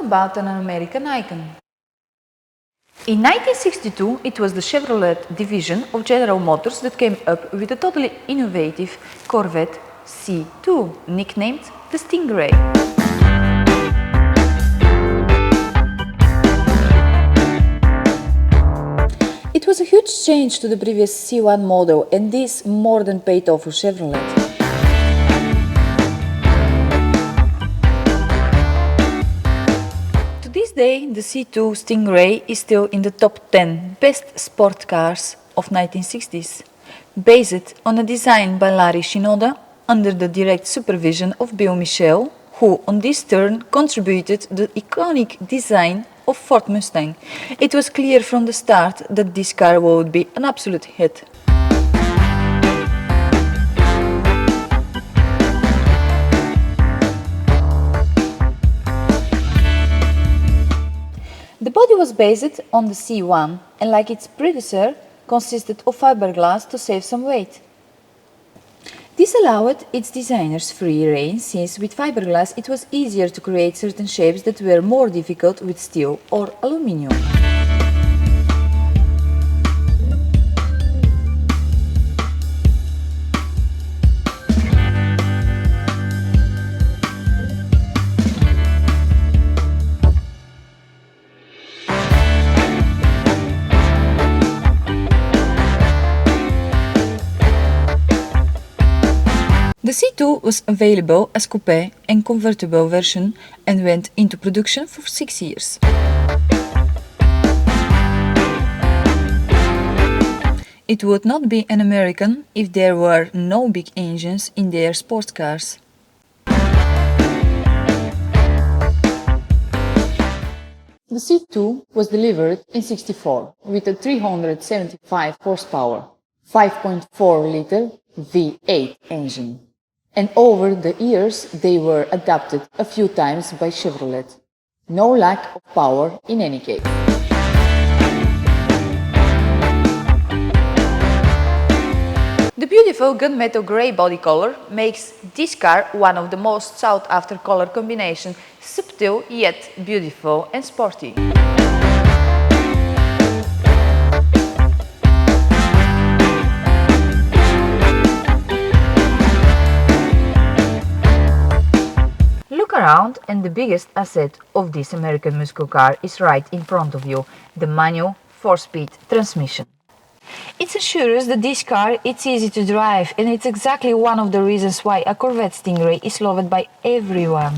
about an American icon. In 1962, it was the Chevrolet division of General Motors that came up with a totally innovative Corvette C2, nicknamed the Stingray. It was a huge change to the previous C1 model, and this more than paid off for Chevrolet. To this day, the C2 Stingray is still in the top 10 best sport cars of 1960s, based on a design by Larry Shinoda under the direct supervision of Bill Michelle, who on this turn contributed the iconic design of Ford Mustang. It was clear from the start that this car would be an absolute hit. The body was based on the C1 and, like its predecessor, consisted of fiberglass to save some weight. This allowed its designers free rein, since with fiberglass it was easier to create certain shapes that were more difficult with steel or aluminium. The C2 was available as coupe and convertible version and went into production for 6 years. It would not be an American if there were no big engines in their sports cars. The C2 was delivered in '64 with a 375 horsepower, 5.4-liter V8 engine. And over the years they were adapted a few times by Chevrolet. No lack of power in any case. The beautiful gunmetal grey body color makes this car one of the most sought after color combinations, subtle yet beautiful and sporty. Look around, and the biggest asset of this American muscle car is right in front of you, the manual 4-speed transmission. It ensures that this car is easy to drive, and it's exactly one of the reasons why a Corvette Stingray is loved by everyone.